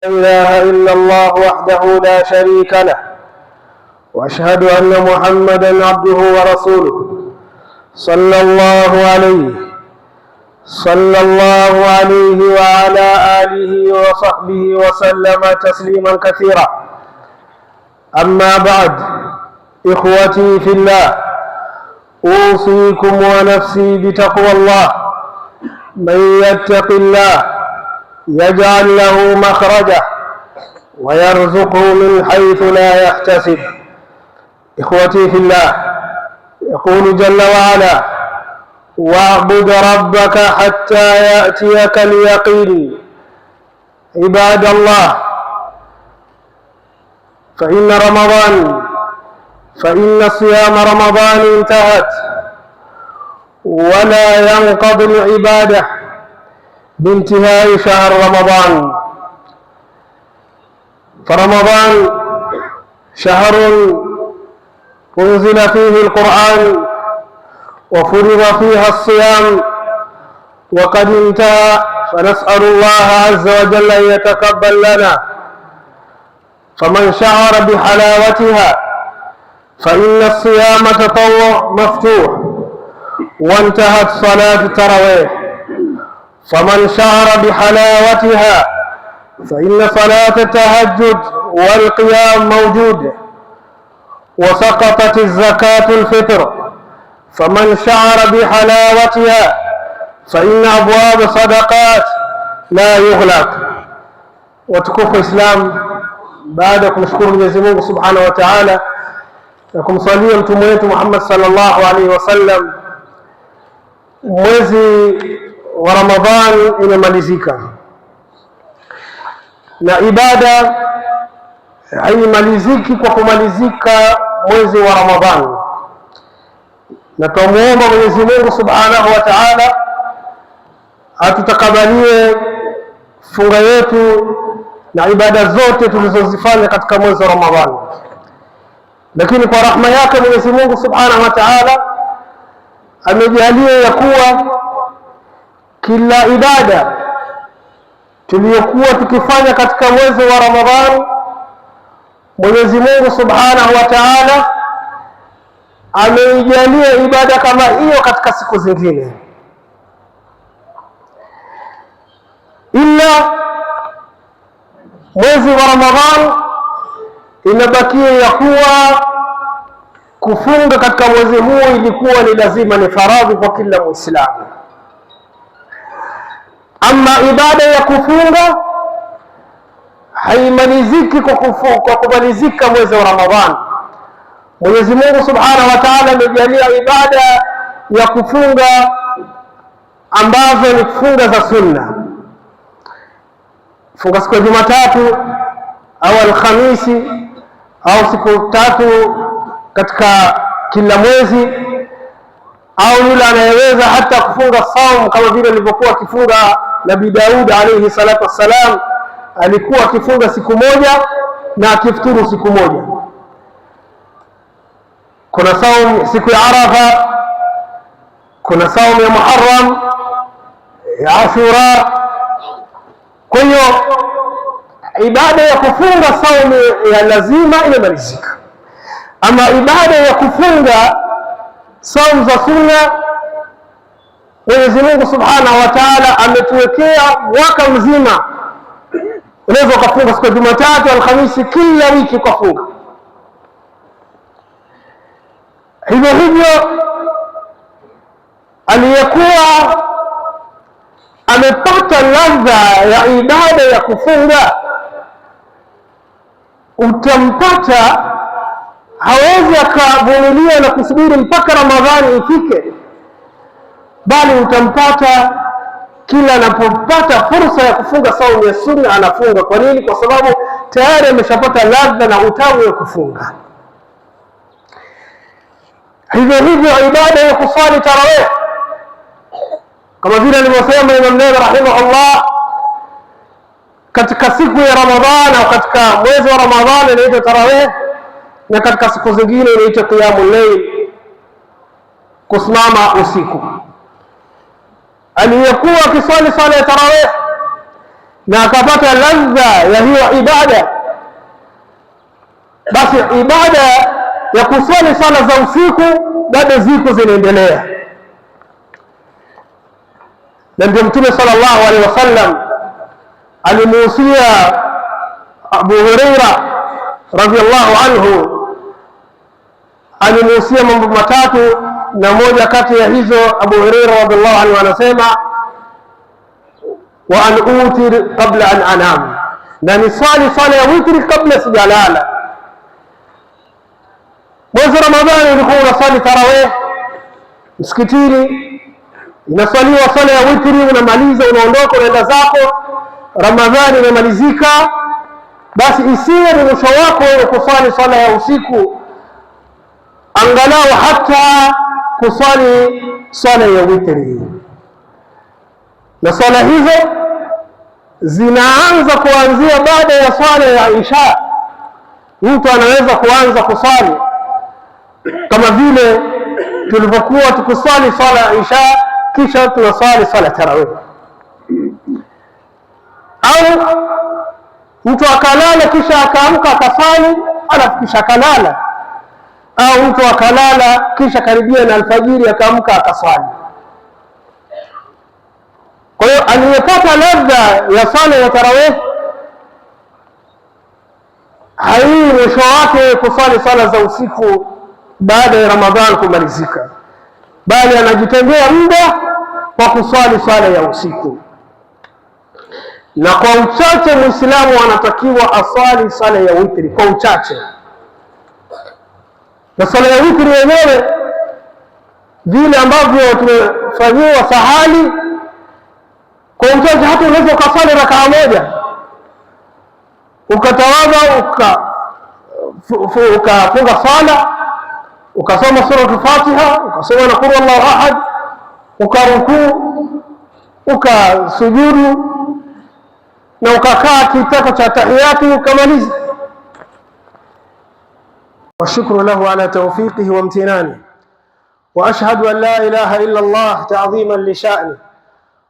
لا إله إلا الله وحده لا شريك له وأشهد أن محمدا عبده ورسوله صلى الله عليه وعلى آله وصحبه وسلم تسليما كثيرا. أما بعد، إخوتي في الله، أوصيكم ونفسي بتقوى الله. من يتق الله يجعل له مخرجا ويرزقه من حيث لا يحتسب. إخوتي في الله، يقول جل وعلا: واعبد ربك حتى يأتيك اليقين. عباد الله، فإن صيام رمضان انتهت، ولا ينقضي العبادة بانتهاء شهر رمضان. فرمضان شهر أنزل فيه القرآن وفرض فيها الصيام، وقد انتهى، فنسأل الله عز وجل أن يتقبل لنا. فمن شعر بحلاوتها فإن الصيام تطوع مفتوح، وانتهت صلاة التراويح. فمن شعر بحلاوتها فإن صلاة التهجد والقيام موجود، وسقطت الزكاة الفطر. فمن شعر بحلاوتها فإن أبواب صدقات لا يغلق. وتكف إسلام، baada kumshukuru Mwenyezi Mungu Subhanahu wa Ta'ala na kumsalia mtume wetu Muhammad sallallahu alaihi wasallam, mwezi wa Ramadhan imemalizika, na ibada haimaliziki kwa kumalizika mwezi wa Ramadhan. Na tumuomba Mwenyezi Mungu Subhanahu wa Ta'ala atutakabalie funga yetu na ibada zote tulizozifanya katika mwezi wa Ramadhani. Lakini kwa rahma yake Mwenyezi Mungu Subhanahu wa Ta'ala amejalia ya kuwa kila ibada tuliyokuwa tukifanya katika mwezi wa Ramadhani, Mwenyezi Mungu Subhanahu wa Ta'ala ameijalia ibada kama hiyo katika siku zingine, ila mwezi wa Ramadhan inabakia ya kuwa kufunga katika mwezi huu ilikuwa ni lazima, ni faradhi kwa kila Muislamu. Ama ibada ya kufunga haimaliziki kwa kumalizika mwezi wa Ramadhan. Mwenyezi Mungu Subhanahu wa Ta'ala amejalia ibada ya kufunga ambazo ni funga za sunna. Funga siku ya Jumatatu au Alhamisi au siku tatu katika kila mwezi, au yule anayeweza hata kufunga saum kama vile alivyokuwa akifunga Nabii Daud alayhi salatu wassalam. Alikuwa akifunga siku moja na akifuturu siku moja. Kuna saum siku ya Arafa, kuna saum ya Muharram, ya Ashura. Kwa hiyo ibada ya kufunga saumu ya lazima imemalizika. Ama ibada ya kufunga saumu za sunna, Mwenyezi Mungu Subhanahu wa Ta'ala ametuwekea mwaka mzima. Unaweza ukafunga siku ya Jumatatu, Alhamisi, kila wiki ukafunga. Hivyo hivyo aliyekuwa amepata ladha ya ibada ya kufunga, utampata hawezi akavumilia na kusubiri mpaka Ramadhani ifike, bali utampata kila anapopata fursa ya kufunga saumu ya sunna anafunga. Kwa nini? Kwa sababu tayari ameshapata ladha na utamu ya kufunga. Hivyo hivyo ibada ya kuswali tarawih, kama vile alivyosema Imam Nawawi rahimahullah, katika siku ya Ramadhan au katika mwezi wa Ramadhan inaitwa tarawih, na katika siku zingine inaitwa qiyamul layl, kusimama usiku. Aliyekuwa akiswali swala ya tarawih na akapata ladha ya hiyo ibada, basi ibada ya kuswali sala za usiku bado ziko zinaendelea. Na ndio Mtume sallallahu alaihi wasallam alimuhusia Abu Huraira radhiallahu anhu, alimuhusia mambo matatu, na moja kati ya hizo Abu Huraira radhiallahu anhu anasema wa an utir qabla an anam, na ni swala ya witri kabla sijalala. Mwezi Ramadhani ulikuwa unasali tarawih msikitini, inaswaliwa swala ya witri, unamaliza unaondoka unaenda zako. Ramadhani imemalizika, basi isiwe ni mwisho wako wewe kuswali swala ya usiku, angalau hata kuswali swala ya witri. Na swala hizo zinaanza kuanzia baada ya swala ya Isha. Mtu anaweza kuanza kuswali kama vile tulivyokuwa tukiswali swala ya Isha kisha tunaswali swala tarawih, au mtu akalala kisha akaamka akaswali alafu kisha akalala, au mtu akalala kisha karibia na alfajiri akaamka akaswali. Kwa hiyo aliyepata ladha ya swala ya tarawih haii mwisho wake kuswali swala za usiku baada ya Ramadhan kumalizika, bali anajitengea muda kwa kuswali swala ya usiku. Na kwa uchache Muislamu anatakiwa aswali swala ya witri kwa uchache. Na swala ya witri yenyewe vile ambavyo tumefanyiwa sahali, kwa uchache hata unaweza ukaswali rakaa moja, ukatawadha, ukafunga swala, ukasoma sura Fatiha, ukasoma na qul huwallahu ahad, ukarukuu, ukasujudu na ukakaa kitako cha tahiyati ukamaliza. Wa shukru lahu ala tawfiqihi wa imtinani, wa ashhadu an la ilaha illa Allah ta'dhiman li sha'ni,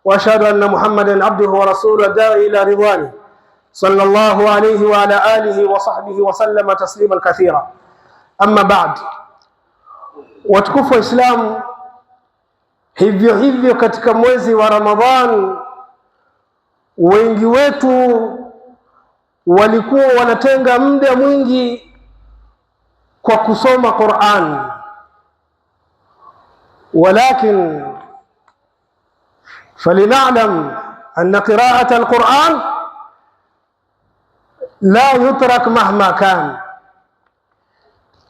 wa ashhadu anna Muhammadan abduhu wa rasuluhu da'i ila ridwani sallallahu alayhi wa ala alihi wa sahbihi wa sallama tasliman kathira. Amma ba'd, watukufu wa Islam, hivyo hivyo katika mwezi wa Ramadhan wengi wetu walikuwa wanatenga muda mwingi kwa kusoma Qur'an, walakin falina'lam anna qira'ata al-Qur'an la yutrak mahma kan.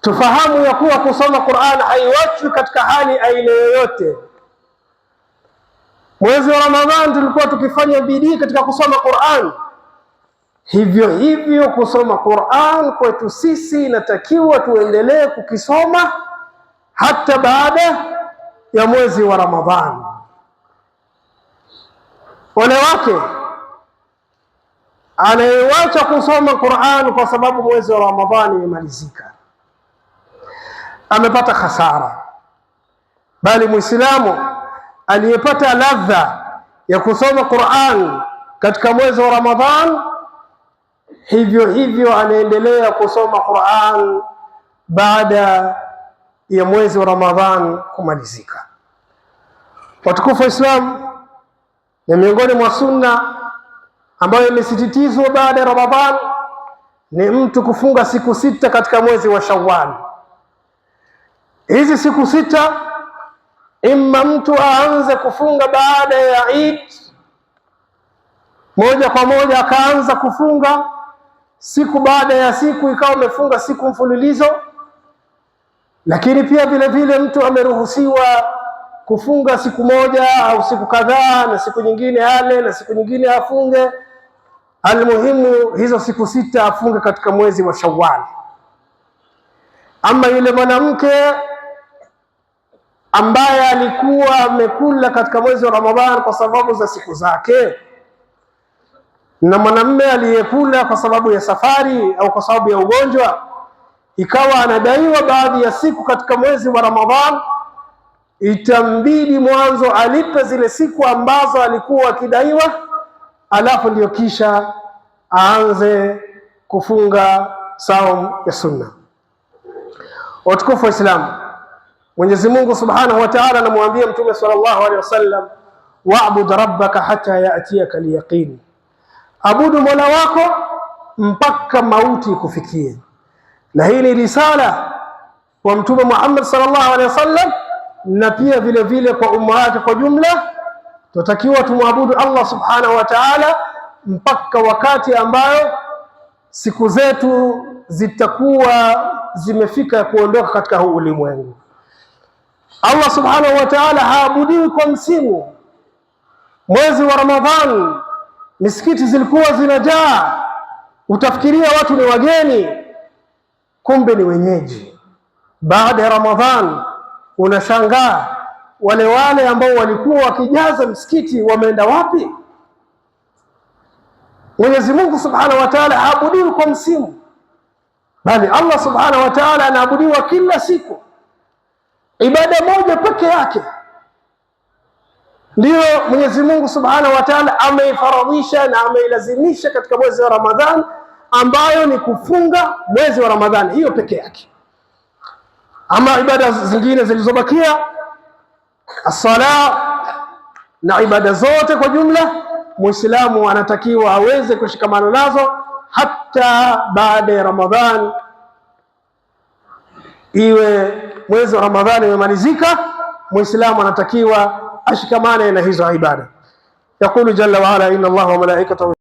Tufahamu ya kuwa kusoma Qur'an haiwachwi katika hali aina yoyote. Mwezi wa Ramadhan tulikuwa tukifanya bidii katika kusoma Qur'an, hivyo hivyo kusoma Qur'an kwetu sisi inatakiwa tuendelee kukisoma hata baada ya mwezi wa Ramadhan. Ole wake anayewacha kusoma Qur'an kwa sababu mwezi wa Ramadhan umemalizika, amepata hasara. Bali Muislamu aliyepata ladha ya kusoma Qur'an katika mwezi wa Ramadhan, hivyo hivyo anaendelea kusoma Qur'an baada ya mwezi wa Ramadhan kumalizika. Watukufu wa Islam, na miongoni mwa sunna ambayo imesisitizwa baada ya Ramadhan ni mtu kufunga siku 6 katika mwezi wa Shawwal. Hizi siku 6 imma mtu aanze kufunga baada ya Eid, moja kwa moja akaanza kufunga siku baada ya siku, ikawa umefunga siku mfululizo. Lakini pia vile vile mtu ameruhusiwa kufunga siku moja au siku kadhaa, na siku nyingine ale na siku nyingine afunge. Almuhimu hizo siku 6 afunge katika mwezi wa Shawwal. Ama yule mwanamke ambaye alikuwa amekula katika mwezi wa Ramadhan kwa sababu za siku zake, na mwanamume aliyekula kwa sababu ya safari au kwa sababu ya ugonjwa, ikawa anadaiwa baadhi ya siku katika mwezi wa Ramadhan, itambidi mwanzo alipe zile siku ambazo alikuwa akidaiwa, alafu ndiyo kisha aanze kufunga saum ya sunna. Watukufu wa Islam, Mwenyezi Mungu Subhanahu wa Ta'ala anamwambia Mtume sallallahu alaihi wasallam, wa'bud rabbaka hatta ya'tiyaka al-yaqin, abudu Mola wako mpaka mauti kufikie. Na hii ni risala kwa Mtume Muhammad sallallahu alaihi wasallam, na pia vile vile kwa umma wake kwa jumla. Tunatakiwa tumwabudu Allah Subhanahu wa Ta'ala mpaka wakati ambayo siku zetu zitakuwa zimefika kuondoka katika huu ulimwengu. Allah Subhanahu wa Ta'ala haabudiwi kwa msimu. Mwezi wa Ramadhan misikiti zilikuwa zinajaa, utafikiria watu ni wageni, kumbe ni wenyeji. Baada ya Ramadhan unashangaa wale ambao walikuwa wakijaza msikiti wameenda wapi? Mwenyezi Mungu Subhanahu wa Ta'ala haabudiwi kwa msimu, bali Allah Subhanahu wa Ta'ala anaabudiwa kila siku. Ibada moja peke yake ndiyo Mwenyezi Mungu Subhanahu wa Ta'ala ameifaradhisha na ameilazimisha katika mwezi wa Ramadhan, ambayo ni kufunga mwezi wa Ramadhan, hiyo peke yake. Ama ibada zingine zilizobakia, as-sala na ibada zote kwa jumla, Muislamu anatakiwa aweze kushikamana nazo hata baada ya Ramadhan, iwe mwezi wa Ramadhani umemalizika, Muislamu anatakiwa ashikamane na hizo ibada. Yaqulu jalla wa ala, inna Allaha wa malaikatahu